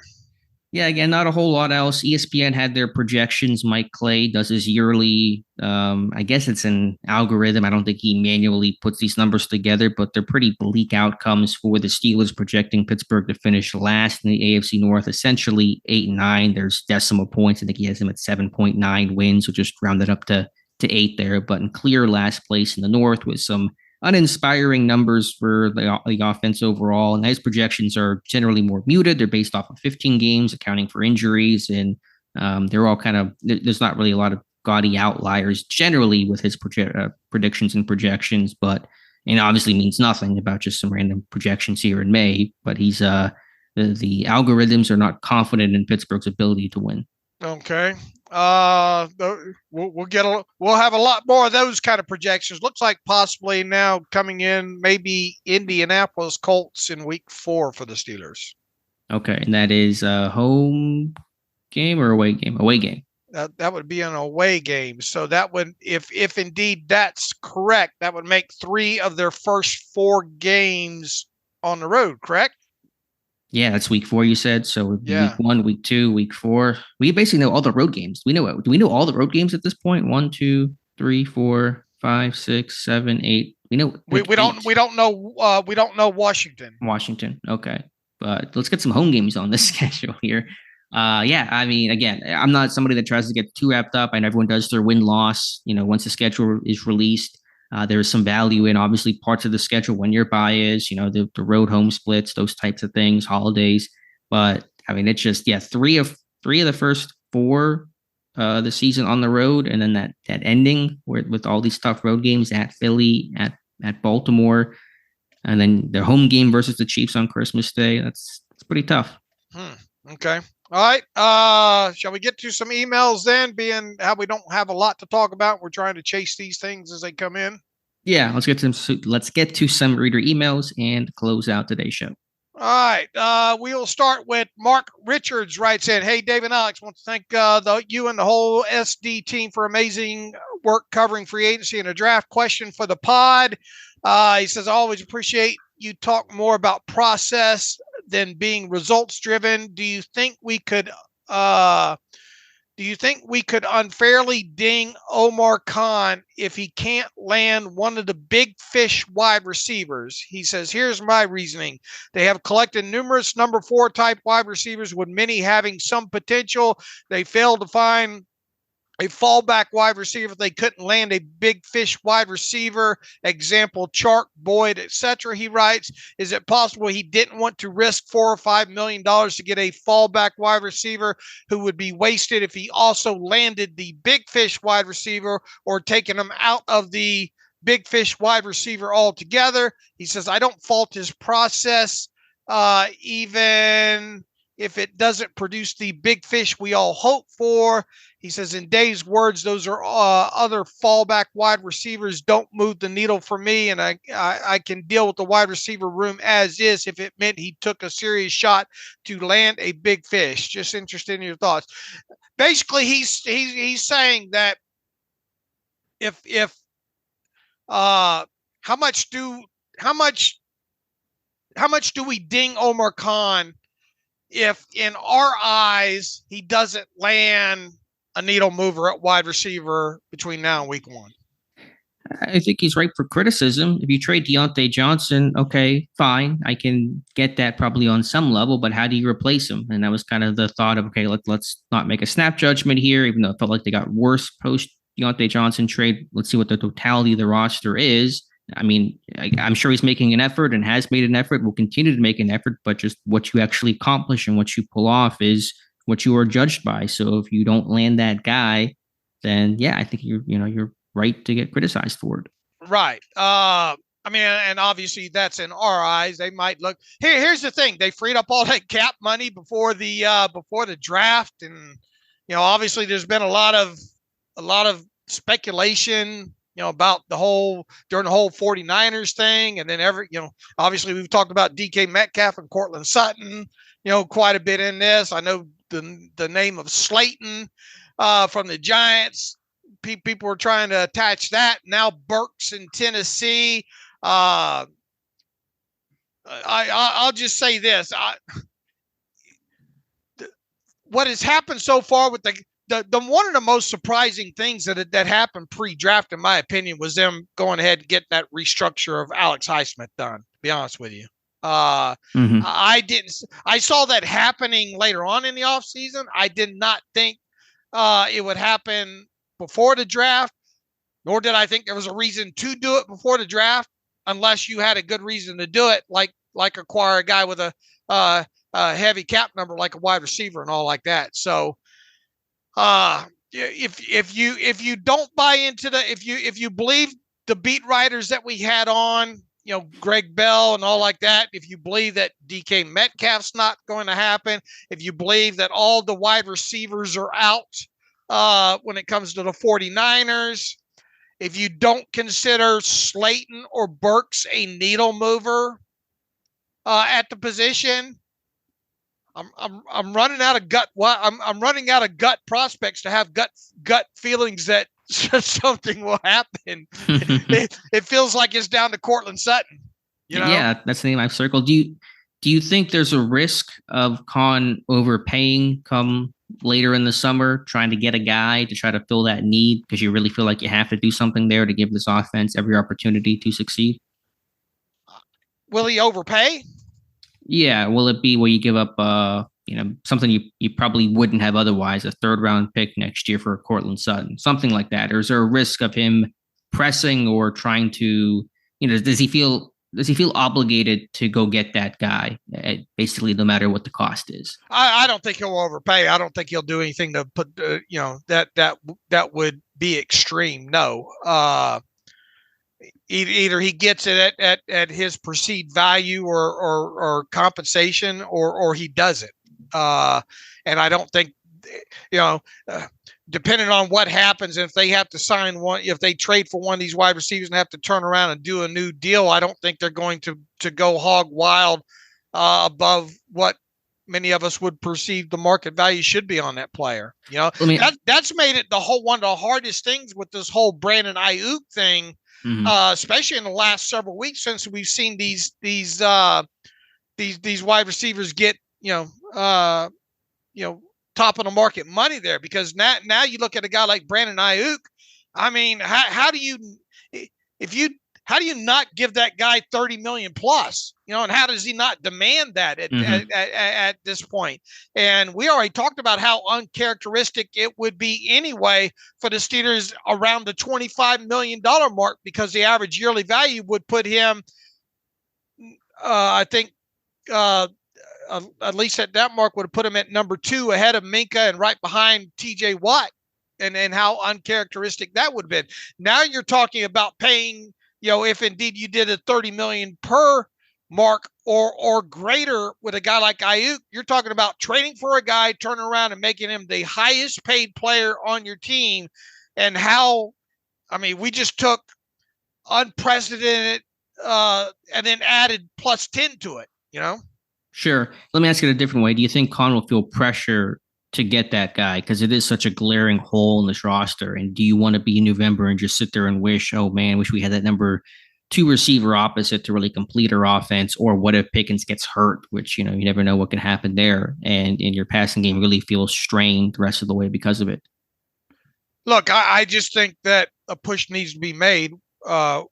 Yeah, again, not a whole lot else. ESPN had their projections. Mike Clay does his yearly, I guess it's an algorithm. I don't think he manually puts these numbers together, but they're pretty bleak outcomes for the Steelers, projecting Pittsburgh to finish last in the AFC North, essentially 8-9. There's decimal points. I think he has them at 7.9 wins, so just rounded up to 8 there, but in clear last place in the North with some uninspiring numbers for the offense overall. And his projections are generally more muted. They're based off of 15 games, accounting for injuries. And they're all there's not really a lot of gaudy outliers generally with his predictions and projections, but obviously means nothing about just some random projections here in May. But he's the algorithms are not confident in Pittsburgh's ability to win. Okay. We'll have a lot more of those kind of projections. Looks like possibly now coming in maybe Indianapolis Colts in week 4 for the Steelers. Okay, and that is a home game or away game? Away game. That would be an away game. So that would, if indeed that's correct, that would make 3 of their first 4 games on the road, correct? Yeah, that's week 4, you said. So Yeah. week 1, week 2, week 4. We basically know all the road games. Do we know all the road games at this point? 1, 2, 3, 4, 5, 6, 7, 8. We know we don't know Washington. Washington. Okay. But let's get some home games on this schedule here. Yeah, I mean, again, I'm not somebody that tries to get too wrapped up. I know everyone does their win-loss. Once the schedule is released, there is some value in obviously parts of the schedule when your bye is, the road home splits, those types of things, holidays. But I mean, it's just, yeah, three of the first 4 the season on the road, and then that ending with all these tough road games at Philly, at Baltimore, and then their home game versus the Chiefs on Christmas Day. It's pretty tough. Okay. All right. Shall we get to some emails then, being how we don't have a lot to talk about? We're trying to chase these things as they come in. Yeah, let's get to some reader emails and close out today's show. All right. We'll start with Mark Richards writes in, "Hey, Dave and Alex, want to thank you and the whole SD team for amazing work covering free agency and a draft. Question for the pod. He says, I always appreciate you talk more about process than being results driven. Do you think we could unfairly ding Omar Khan if he can't land one of the big fish wide receivers? He says, here's my reasoning. They have collected numerous number 4 type wide receivers, with many having some potential. They failed to find a fallback wide receiver. They couldn't land a big fish wide receiver. Example, Chark, Boyd, etc. He writes, is it possible he didn't want to risk $4 or $5 million to get a fallback wide receiver who would be wasted if he also landed the big fish wide receiver, or taking him out of the big fish wide receiver altogether? He says, I don't fault his process, even if it doesn't produce the big fish we all hope for. He says, in Dave's words, those are other fallback wide receivers don't move the needle for me, and I can deal with the wide receiver room as is if it meant he took a serious shot to land a big fish. Just interested in your thoughts. Basically, he's saying that how much do we ding Omar Khan if in our eyes he doesn't land a needle mover at wide receiver between now and week 1? I think he's right for criticism. If you trade Deontay Johnson, okay, fine. I can get that probably on some level, but how do you replace him? And that was kind of the thought of, okay, let's not make a snap judgment here, even though it felt like they got worse post Deontay Johnson trade. Let's see what the totality of the roster is. I mean, I'm sure he's making an effort and has made an effort, will continue to make an effort, but just what you actually accomplish and what you pull off is what you are judged by. So if you don't land that guy, then yeah, I think you're right to get criticized for it. Right. I mean, and obviously that's in our eyes. They might look here's the thing. They freed up all that cap money before the draft. And, obviously there's been a lot of speculation, about during the whole 49ers thing. And then obviously we've talked about DK Metcalf and Cortland Sutton, quite a bit in this. I know the name of Slayton from the Giants. People were trying to attach that. Now Burks in Tennessee. I'll just say this. What has happened so far with the one of the most surprising things that happened pre-draft, in my opinion, was them going ahead and getting that restructure of Alex Highsmith done, to be honest with you. I saw that happening later on in the offseason. I did not think it would happen before the draft, nor did I think there was a reason to do it before the draft, unless you had a good reason to do it, like acquire a guy with a heavy cap number, like a wide receiver and all like that. So if you don't buy into if you believe the beat writers that we had on Greg Bell and all like that, if you believe that DK Metcalf's not going to happen, if you believe that all the wide receivers are out when it comes to the 49ers, if you don't consider Slayton or Burks a needle mover at the position, I'm running out of gut. I'm running out of gut prospects to have gut feelings that something will happen. It feels like it's down to Cortland Sutton. Yeah, that's the name I've circled. Do you think there's a risk of Khan overpaying come later in the summer, trying to get a guy to try to fill that need because you really feel like you have to do something there to give this offense every opportunity to succeed? Will he overpay? Yeah. Will it be where you give up, something you probably wouldn't have otherwise, a 3rd round pick next year for Cortland Sutton, something like that? Or is there a risk of him pressing or trying to, does he feel obligated to go get that guy, basically no matter what the cost is? I don't think he'll overpay. I don't think he'll do anything to put, that would be extreme. No. Either he gets it at his perceived value or compensation, or he doesn't. And I don't think, depending on what happens, if they have to sign one, if they trade for one of these wide receivers and have to turn around and do a new deal, I don't think they're going to go hog wild above what many of us would perceive the market value should be on that player. That's made it one of the hardest things with this whole Brandon Ayuk thing. Mm-hmm. Especially in the last several weeks since we've seen these wide receivers get top of the market money there, because now you look at a guy like Brandon Ayuk. I mean, how do you not give that guy 30 million plus? And how does he not demand that at this point? And we already talked about how uncharacteristic it would be anyway for the Steelers around the $25 million mark, because the average yearly value would put him, I think, at least at that mark, would have put him at number 2 ahead of Minka and right behind TJ Watt, and how uncharacteristic that would have been. Now you're talking about paying, if indeed you did a 30 million per mark or greater with a guy like Ayuk, you're talking about trading for a guy, turning around and making him the highest paid player on your team. And we just took unprecedented and then added plus 10 to it, Sure. Let me ask it a different way. Do you think Khan will feel pressure to get that guy because it is such a glaring hole in this roster? And do you want to be in November and just sit there and wish, oh man, wish we had that number 2 receiver opposite to really complete our offense? Or what if Pickens gets hurt, which, you never know what can happen there, and your passing game really feels strained the rest of the way because of it? Look, I just think that a push needs to be made,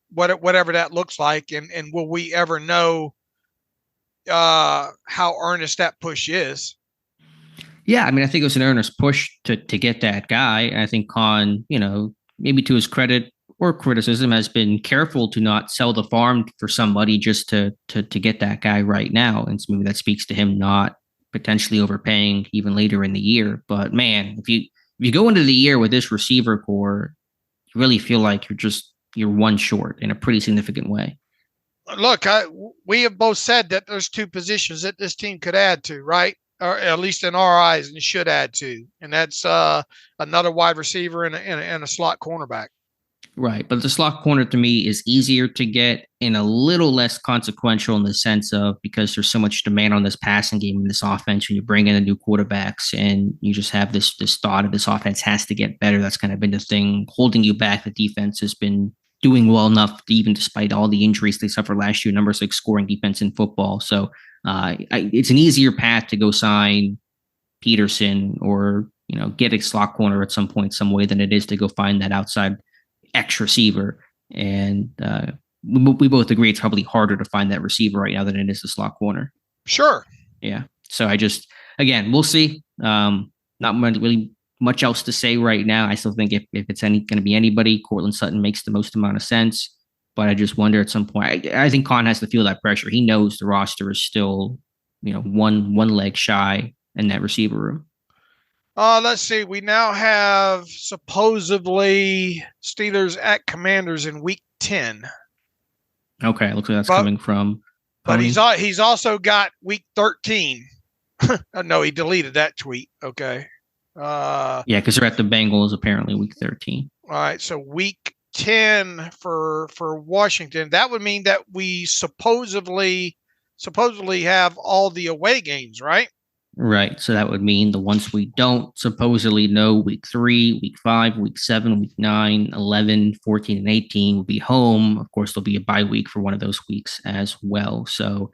whatever that looks like. And will we ever know how earnest that push is? Yeah, I think it was an earnest push to get that guy. And I think Khan, maybe to his credit or criticism, has been careful to not sell the farm for somebody just to get that guy right now. And so maybe that speaks to him not potentially overpaying even later in the year. But man, if you go into the year with this receiver core, you really feel like you're one short in a pretty significant way. Look, we have both said that there's 2 positions that this team could add to, right? Or at least in our eyes, and should add to. And that's another wide receiver and a slot cornerback. Right. But the slot corner to me is easier to get and a little less consequential in the sense of, because there's so much demand on this passing game in this offense when you bring in the new quarterbacks and you just have this thought of this offense has to get better. That's kind of been the thing holding you back. The defense has been doing well enough, even despite all the injuries they suffered last year, number 6 scoring defense in football. So it's an easier path to go sign Peterson or, get a slot corner at some point, some way, than it is to go find that outside X receiver. And we both agree it's probably harder to find that receiver right now than it is the slot corner. Sure. Yeah. So again, we'll see. Not really much else to say right now. I still think if it's going to be anybody, Cortland Sutton makes the most amount of sense. But I just wonder at some point, I think Khan has to feel that pressure. He knows the roster is still, one leg shy in that receiver room. Let's see. We now have supposedly Steelers at Commanders in week 10. Okay, looks like that's coming from. But he's also got week 13. No, he deleted that tweet. Okay. Yeah, because they're at the Bengals apparently week 13. All right, so week 10 for Washington. That would mean that we supposedly have all the away games, right? Right. So that would mean the ones we don't supposedly know week 3, week 5, week 7, week 9, 11, 14, and 18 will be home. Of course, there'll be a bye week for one of those weeks as well. So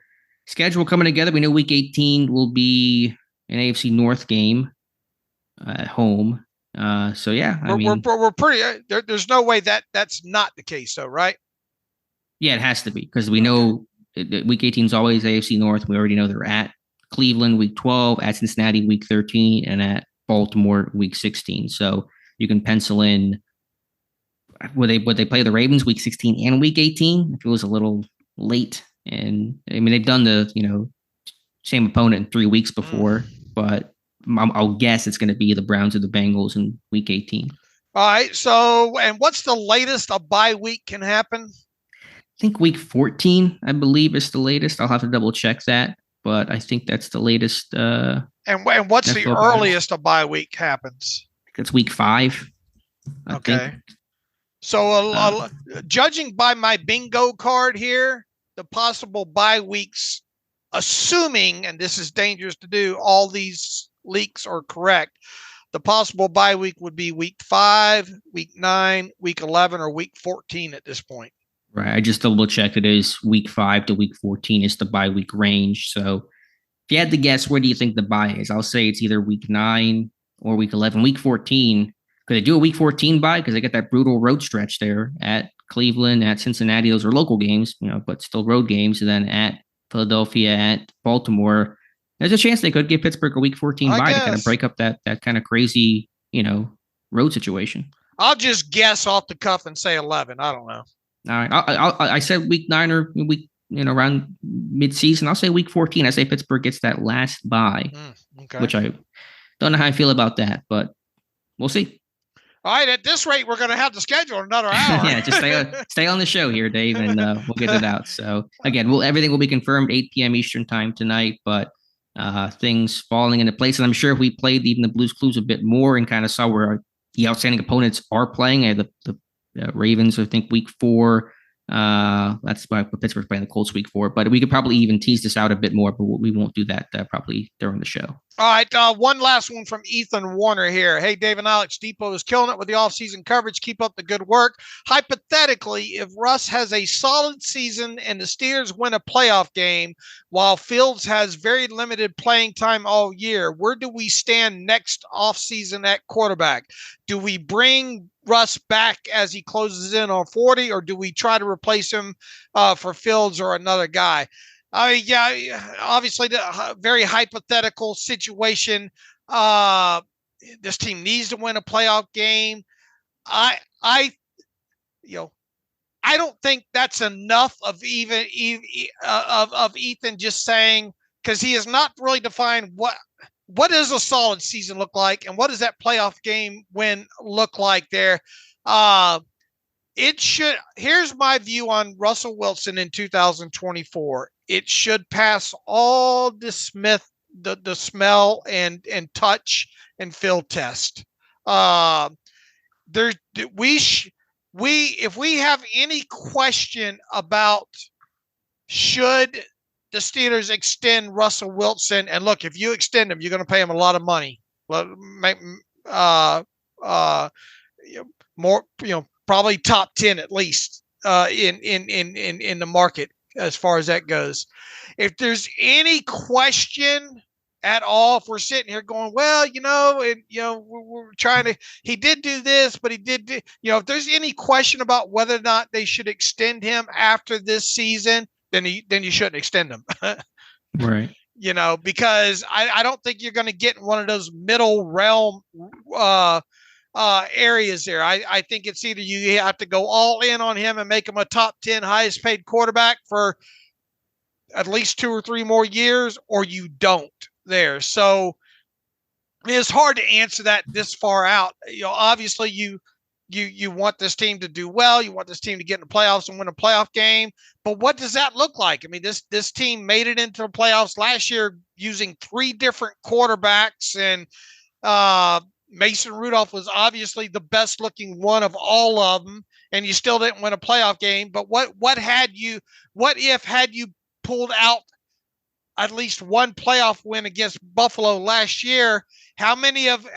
schedule coming together. We know week 18 will be an AFC North game at home. So yeah, we're pretty. There's no way that's not the case, though, right? Yeah, it has to be because we know week 18 is always AFC North. We already know they're at Cleveland week 12, at Cincinnati week 13, and at Baltimore week 16. So you can pencil in would they play the Ravens week 16 and week 18 if it was a little late. And I mean they've done the same opponent in 3 weeks before, but I'll guess it's going to be the Browns or the Bengals in week 18. All right. So, and what's the latest a bye week can happen? I think week 14, I believe, is the latest. I'll have to double check that, but I think that's the latest. And what's the earliest a bye week happens? It's week 5. Okay. So, judging by my bingo card here, the possible bye weeks, assuming, and this is dangerous to do, all these leaks are correct, the possible bye week would be week 5, week 9, week 11, or week 14 at this point. Right. I just double checked. It is week 5 to week 14 is the bye week range. So if you had to guess, where do you think the bye is? I'll say it's either week 9 or week 11. Week 14, could they do a week 14 bye? Because they get that brutal road stretch there at Cleveland, at Cincinnati. Those are local games, but still road games. And then at Philadelphia, at Baltimore. There's a chance they could give Pittsburgh a week 14 bye to kind of break up that kind of crazy, road situation. I'll just guess off the cuff and say 11. I don't know. All right. I said week 9 or week, around mid-season. I'll say week 14. I say Pittsburgh gets that last bye, which I don't know how I feel about that, but we'll see. All right. At this rate, we're going to have to schedule another hour. Yeah, just stay on the show here, Dave, and we'll get it out. So again, everything will be confirmed 8 p.m. Eastern time tonight, but things falling into place. And I'm sure if we played even the Blues Clues a bit more and kind of saw where the outstanding opponents are playing, the Ravens, I think week 4. That's why Pittsburgh's playing the Colts week 4. But we could probably even tease this out a bit more, but we won't do that probably during the show. All right. One last one from Ethan Warner here. Hey, Dave and Alex, Depot is killing it with the offseason coverage. Keep up the good work. Hypothetically, if Russ has a solid season and the Steelers win a playoff game while Fields has very limited playing time all year, where do we stand next offseason at quarterback? Do we bring Russ back as he closes in on 40, or do we try to replace him for Fields or another guy? Obviously, the very hypothetical situation. This team needs to win a playoff game. I don't think that's enough of even of Ethan just saying, because he has not really defined what does a solid season look like and what does that playoff game win look like there. Here's my view on Russell Wilson in 2024. It should pass all the smell and touch and feel test. If we have any question about should the Steelers extend Russell Wilson, and look, if you extend him, you're going to pay him a lot of money. More, probably top 10 at least in the market as far as that goes. If there's any question at all, if we're sitting here going, well, we're trying to, he did do this, but he did, if there's any question about whether or not they should extend him after this season, then you shouldn't extend him. Right. Because I don't think you're going to get in one of those middle realm areas there. I think it's either you have to go all in on him and make him a top 10 highest paid quarterback for at least 2 or 3 more years, or you don't there. So it's hard to answer that this far out. Obviously You want this team to do well. You want this team to get in the playoffs and win a playoff game. But what does that look like? I mean, this team made it into the playoffs last year using 3 different quarterbacks, and Mason Rudolph was obviously the best looking one of all of them, and you still didn't win a playoff game. But what if had you pulled out at least one playoff win against Buffalo last year? How many of,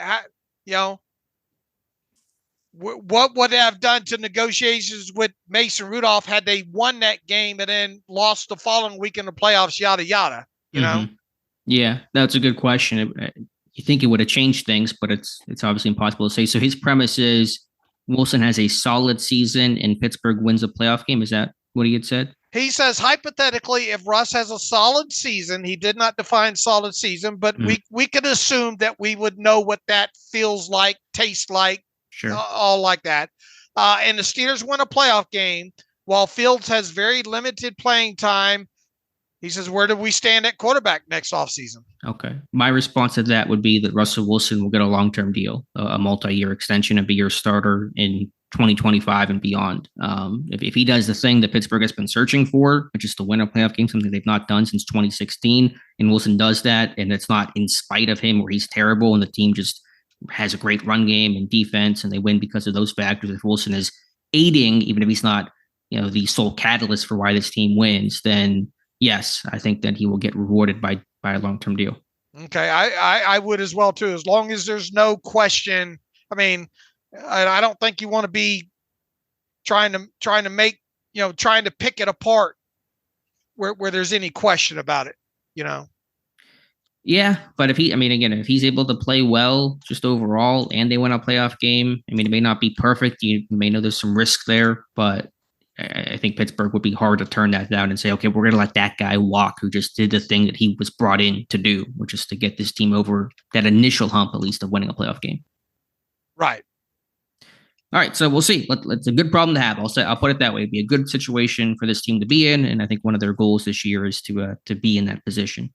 what would they have done to negotiations with Mason Rudolph had they won that game and then lost the following week in the playoffs, yada, yada, you know? Yeah, that's a good question. You think it would have changed things, but it's obviously impossible to say. So his premise is Wilson has a solid season and Pittsburgh wins a playoff game. Is that what he had said? He says, hypothetically, if Russ has a solid season, he did not define solid season, but we could assume that we would know what that feels like, tastes like, all like that. And the Steelers win a playoff game while Fields has very limited playing time. He says, where do we stand at quarterback next offseason? Okay. My response to that would be that Russell Wilson will get a long-term deal, a multi-year extension, and be your starter in 2025 and beyond. If he does the thing that Pittsburgh has been searching for, which is to win a playoff game, something they've not done since 2016, and Wilson does that, and it's not in spite of him where he's terrible and the team just has a great run game and defense and they win because of those factors, if Wilson is aiding, even if he's not, the sole catalyst for why this team wins, then yes, I think that he will get rewarded by a long-term deal. Okay. I would as well too, as long as there's no question. I mean, I don't think you want to be trying to make, trying to pick it apart where there's any question about it, Yeah, but if he's able to play well just overall and they win a playoff game, it may not be perfect. You may know there's some risk there, but I think Pittsburgh would be hard to turn that down and say, okay, we're going to let that guy walk who just did the thing that he was brought in to do, which is to get this team over that initial hump, at least, of winning a playoff game. Right. All right, so we'll see. It's a good problem to have. I'll put it that way. It'd be a good situation for this team to be in, and I think one of their goals this year is to be in that position.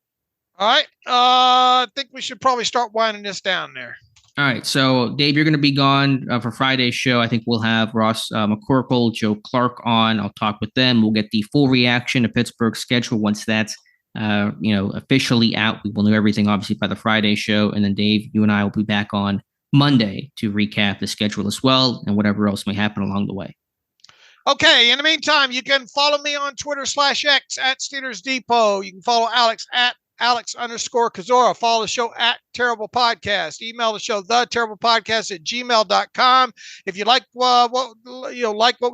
All right. I think we should probably start winding this down there. All right. So, Dave, you're going to be gone for Friday's show. I think we'll have Ross McCorkle, Joe Clark on. I'll talk with them. We'll get the full reaction to Pittsburgh's schedule once that's, officially out. We will know everything, obviously, by the Friday show. And then, Dave, you and I will be back on Monday to recap the schedule as well and whatever else may happen along the way. Okay. In the meantime, you can follow me on Twitter/X at Steelers Depot. You can follow Alex at Alex_Kozora. Follow the show at Terrible Podcast. Email the show, theterriblepodcast@gmail.com. If you like what we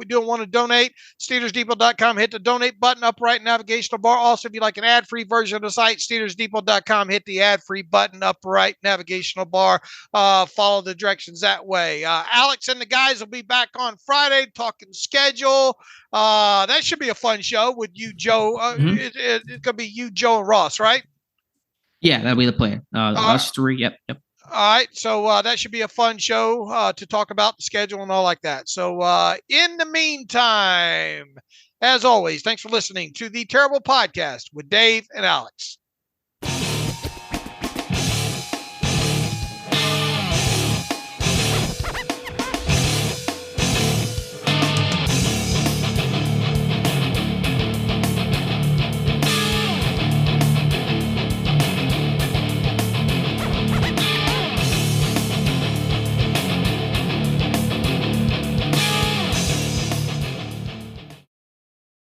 do and want to donate, SteelersDepot.com. Hit the donate button, up right navigational bar. Also, if you like an ad-free version of the site, SteelersDepot.com. Hit the ad-free button, up right navigational bar. Follow the directions that way. Alex and the guys will be back on Friday talking schedule. That should be a fun show with you, Joe. It's going to be you, Joe, and Ross, right? Yeah, that'll be the plan. Us three. Yep. All right. So that should be a fun show to talk about the schedule and all like that. So in the meantime, as always, thanks for listening to the Terrible Podcast with Dave and Alex.